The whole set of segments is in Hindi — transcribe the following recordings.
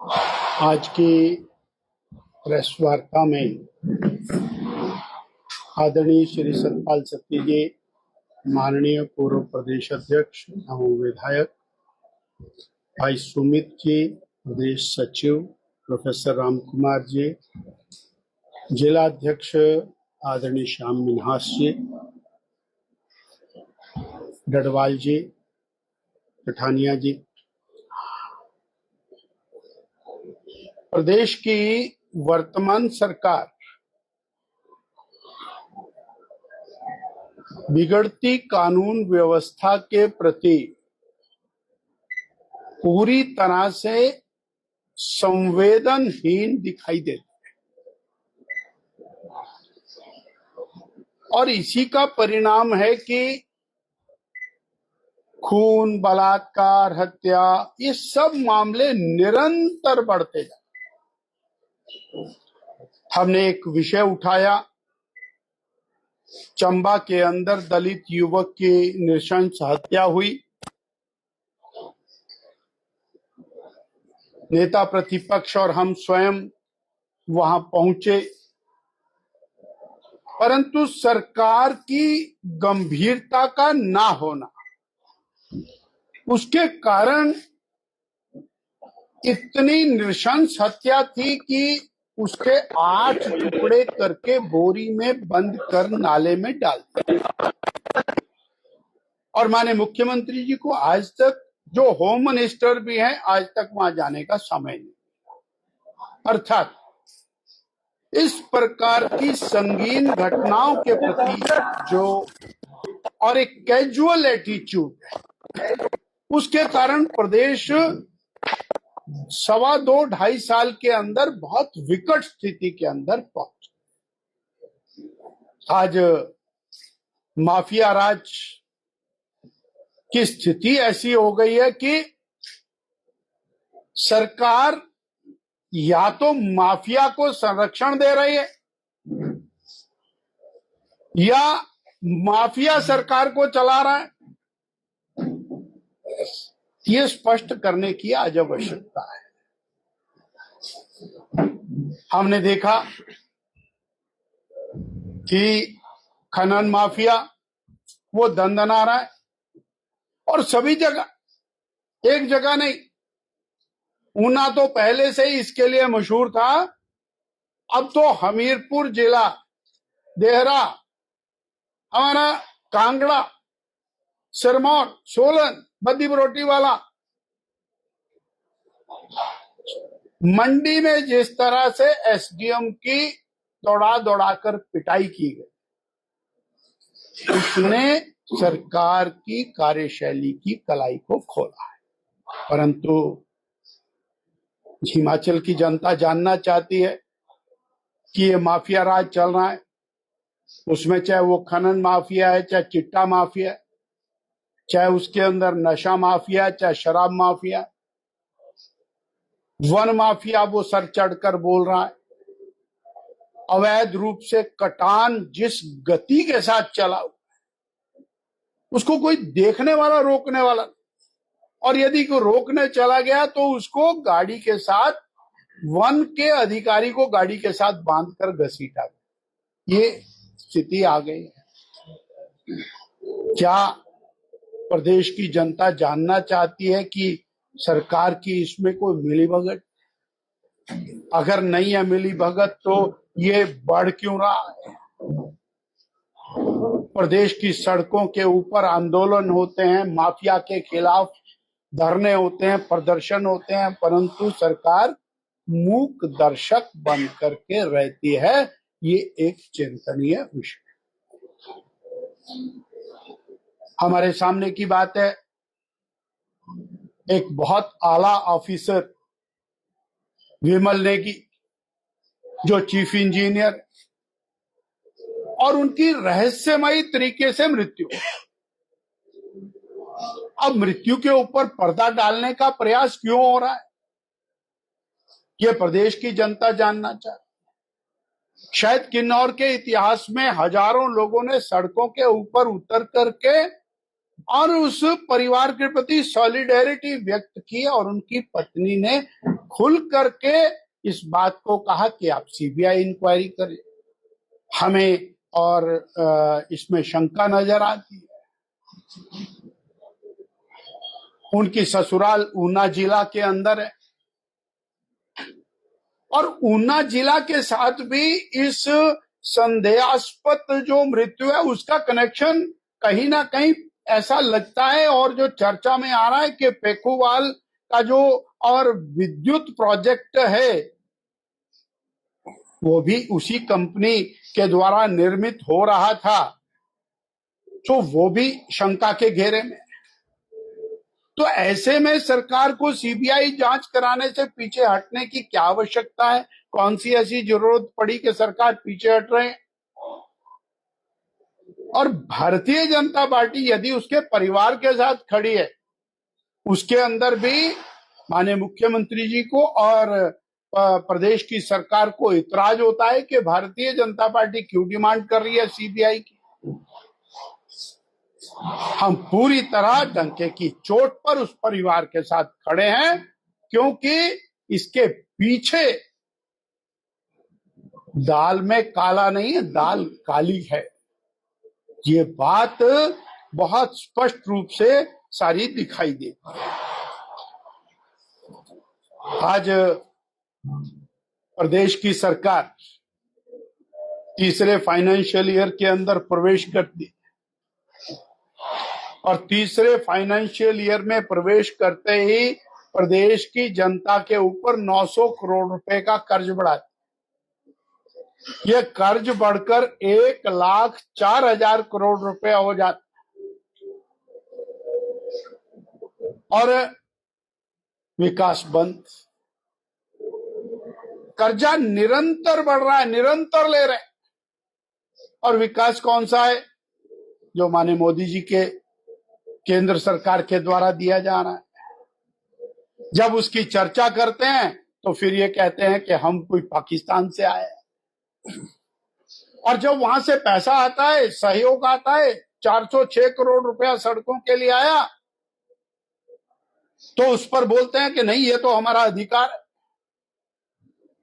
आज की प्रेस वार्ता में आदरणीय श्री सतपाल सत्ती जी, माननीय पूर्व प्रदेश अध्यक्ष एवं विधायक, भाई सुमित जी, प्रदेश सचिव प्रोफेसर राम कुमार जी, जिला अध्यक्ष आदरणीय श्याम मिन्हास जी, डडवाल जी, पठानिया जी, प्रदेश की वर्तमान सरकार बिगड़ती कानून व्यवस्था के प्रति पूरी तरह से संवेदनहीन दिखाई देती है और इसी का परिणाम है कि खून, बलात्कार, हत्या, ये सब मामले निरंतर बढ़ते जाते। हमने एक विषय उठाया, चंबा के अंदर दलित युवक की नृशंस हत्या हुई। नेता प्रतिपक्ष और हम स्वयं वहां पहुंचे, परंतु सरकार की गंभीरता का ना होना, उसके कारण इतनी नृशंस हत्या थी कि उसके 8 टुकड़े करके बोरी में बंद कर नाले में डाल दिया। और माननीय मुख्यमंत्री जी को आज तक, जो होम मिनिस्टर भी हैं, आज तक वहां जाने का समय नहीं। अर्थात इस प्रकार की संगीन घटनाओं के प्रति जो और एक कैजुअल एटीट्यूड है, उसके कारण प्रदेश 2.5 साल के अंदर बहुत विकट स्थिति के अंदर पहुंचा। आज माफिया राज की स्थिति ऐसी हो गई है कि सरकार या तो माफिया को संरक्षण दे रही है या माफिया सरकार को चला रहा है। ये स्पष्ट करने की आज आवश्यकता है। हमने देखा कि खनन माफिया वो दंदना रहा है और सभी जगह, एक जगह नहीं। ऊना तो पहले से ही इसके लिए मशहूर था, अब तो हमीरपुर जिला, देहरा, हमारा कांगड़ा, सिरमौर, सोलन, बद्दी बरोटी वाला, मंडी में जिस तरह से एसडीएम की दौड़ा दौड़ाकर पिटाई की गई, उसने सरकार की कार्यशैली की कलाई को खोला है। परंतु हिमाचल की जनता जानना चाहती है कि ये माफिया राज चल रहा है, उसमें चाहे वो खनन माफिया है, चाहे चिट्टा माफिया है, चाहे उसके अंदर नशा माफिया है, चाहे शराब माफिया है, वन माफिया वो सर चढ़कर बोल रहा है। अवैध रूप से कटान जिस गति के साथ चला, उसको कोई देखने वाला, रोकने वाला, और यदि कोई रोकने चला गया तो उसको गाड़ी के साथ, वन के अधिकारी को गाड़ी के साथ बांधकर घसीटा गया। ये स्थिति आ गई है। क्या प्रदेश की जनता जानना चाहती है कि सरकार की इसमें कोई मिलीभगत? अगर नहीं है मिलीभगत तो ये बढ़ क्यों रहा है? प्रदेश की सड़कों के ऊपर आंदोलन होते हैं, माफिया के खिलाफ धरने होते हैं, प्रदर्शन होते हैं, परंतु सरकार मूक दर्शक बन करके रहती है। ये एक चिंतनीय विषय। हमारे सामने की बात है, एक बहुत आला ऑफिसर विमल नेगी, जो चीफ इंजीनियर, और उनकी रहस्यमयी तरीके से मृत्यु। अब मृत्यु के ऊपर पर्दा डालने का प्रयास क्यों हो रहा है, यह प्रदेश की जनता जानना चाहती है। शायद किन्नौर के इतिहास में हजारों लोगों ने सड़कों के ऊपर उतर करके और उस परिवार के प्रति सॉलिडेरिटी व्यक्त की, और उनकी पत्नी ने खुल करके इस बात को कहा कि आप सीबीआई इंक्वायरी करें, हमें और इसमें शंका नजर आती है। उनकी ससुराल ऊना जिला के अंदर है और ऊना जिला के साथ भी इस संदेहास्पद जो मृत्यु है उसका कनेक्शन कहीं ना कहीं ऐसा लगता है। और जो चर्चा में आ रहा है कि पेखुवाल का जो और विद्युत प्रोजेक्ट है वो भी उसी कंपनी के द्वारा निर्मित हो रहा था, तो वो भी शंका के घेरे में। तो ऐसे में सरकार को सीबीआई जांच कराने से पीछे हटने की क्या आवश्यकता है? कौन सी ऐसी जरूरत पड़ी कि सरकार पीछे हट रहे हैं? और भारतीय जनता पार्टी यदि उसके परिवार के साथ खड़ी है, उसके अंदर भी माननीय मुख्यमंत्री जी को और प्रदेश की सरकार को इतराज होता है कि भारतीय जनता पार्टी क्यों डिमांड कर रही है सीबीआई की। हम पूरी तरह डंके की चोट पर उस परिवार के साथ खड़े हैं, क्योंकि इसके पीछे दाल में काला नहीं है, दाल काली है। ये बात बहुत स्पष्ट रूप से सारी दिखाई देती है। आज प्रदेश की सरकार तीसरे फाइनेंशियल ईयर के अंदर प्रवेश करती और तीसरे फाइनेंशियल ईयर में प्रवेश करते ही प्रदेश की जनता के ऊपर 900 करोड़ रुपए का कर्ज बढ़ाती। ये कर्ज बढ़कर 1,04,000 करोड़ रुपए हो जाता और विकास बंद। कर्जा निरंतर बढ़ रहा है, निरंतर ले रहे हैं। और विकास कौन सा है? जो माननीय मोदी जी के केंद्र सरकार के द्वारा दिया जा रहा है। जब उसकी चर्चा करते हैं तो फिर ये कहते हैं कि हम कोई पाकिस्तान से आए हैं। और जब वहां से पैसा आता है, सहयोग आता है, 406 करोड़ रुपया सड़कों के लिए आया, तो उस पर बोलते हैं कि नहीं, ये तो हमारा अधिकार है।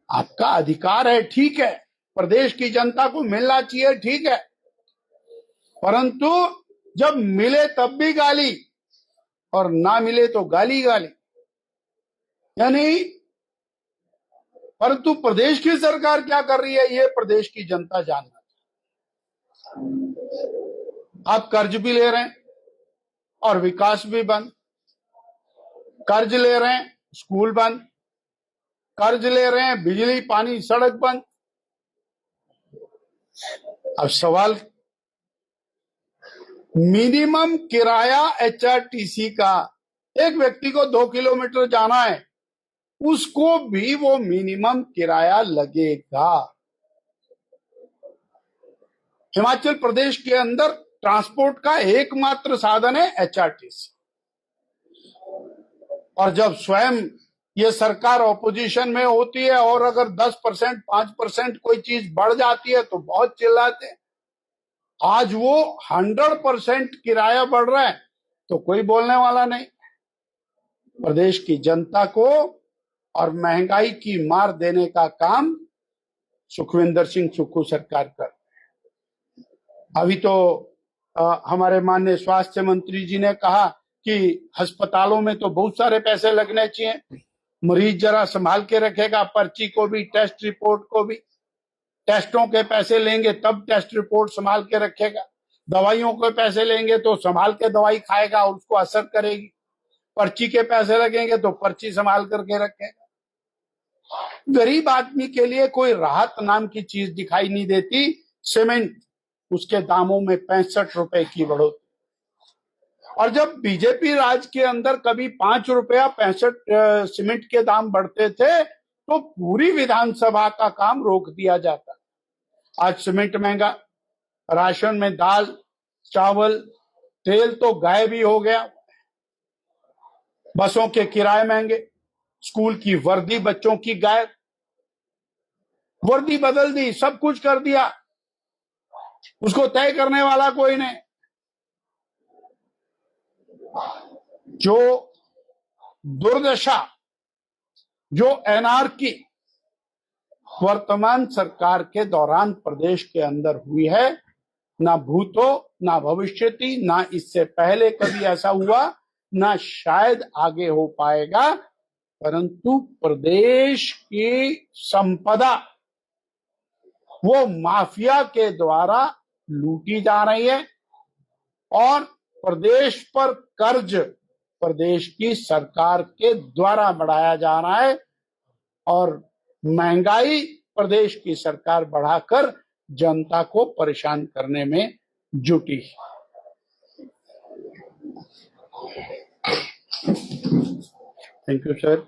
आपका अधिकार है, ठीक है, प्रदेश की जनता को मिलना चाहिए, ठीक है, परंतु जब मिले तब भी गाली और ना मिले तो गाली गाली। यानी परंतु प्रदेश की सरकार क्या कर रही है, ये प्रदेश की जनता जानना। आप कर्ज भी ले रहे हैं और विकास भी बंद। कर्ज ले रहे हैं, स्कूल बंद। कर्ज ले रहे हैं, बिजली पानी सड़क बंद। अब सवाल, मिनिमम किराया एचआरटीसी का, एक व्यक्ति को 2 किलोमीटर जाना है, उसको भी वो मिनिमम किराया लगेगा। हिमाचल प्रदेश के अंदर ट्रांसपोर्ट का एकमात्र साधन है एचआरटीसी। और जब स्वयं ये सरकार ऑपोजिशन में होती है और अगर 10%, 5% कोई चीज बढ़ जाती है तो बहुत चिल्लाते हैं। आज वो 100% किराया बढ़ रहा है तो कोई बोलने वाला नहीं। प्रदेश की जनता को और महंगाई की मार देने का काम सुखविंदर सिंह सुक्खू सरकार कर। अभी तो हमारे माननीय स्वास्थ्य मंत्री जी ने कहा कि अस्पतालों में तो बहुत सारे पैसे लगने चाहिए, मरीज जरा संभाल के रखेगा, पर्ची को भी, टेस्ट रिपोर्ट को भी। टेस्टों के पैसे लेंगे तब टेस्ट रिपोर्ट संभाल के रखेगा, दवाइयों के पैसे लेंगे तो संभाल के दवाई खाएगा और उसको असर करेगी, पर्ची के पैसे लगेंगे तो पर्ची संभाल करके रखेगा। गरीब आदमी के लिए कोई राहत नाम की चीज दिखाई नहीं देती। सीमेंट, उसके दामों में 65 रुपए की बढ़ोतरी। और जब बीजेपी राज के अंदर कभी 5 रुपया 65 सीमेंट के दाम बढ़ते थे तो पूरी विधानसभा का काम रोक दिया जाता। आज सीमेंट महंगा, राशन में दाल, चावल, तेल तो गायब ही हो गया, बसों के किराए महंगे, स्कूल की वर्दी बच्चों की गायब, वर्दी बदल दी, सब कुछ कर दिया, उसको तय करने वाला कोई नहीं। जो दुर्दशा जो एनार्की वर्तमान सरकार के दौरान प्रदेश के अंदर हुई है, ना भूतो ना भविष्यति, ना इससे पहले कभी ऐसा हुआ, ना शायद आगे हो पाएगा, परंतु प्रदेश की संपदा वो माफिया के द्वारा लूटी जा रही है और प्रदेश पर कर्ज प्रदेश की सरकार के द्वारा बढ़ाया जा रहा है और महंगाई प्रदेश की सरकार बढ़ाकर जनता को परेशान करने में जुटी है। Thank you sir.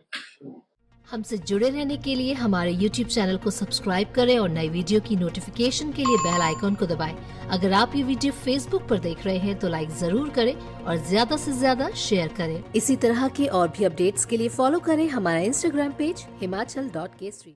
हमसे जुड़े रहने के लिए हमारे YouTube चैनल को सब्सक्राइब करें और नई वीडियो की नोटिफिकेशन के लिए बेल आइकॉन को दबाएं। अगर आप ये वीडियो Facebook पर देख रहे हैं तो लाइक जरूर करें और ज्यादा से ज्यादा शेयर करें। इसी तरह के और भी अपडेट्स के लिए फॉलो करें हमारा Instagram पेज himachal.k3।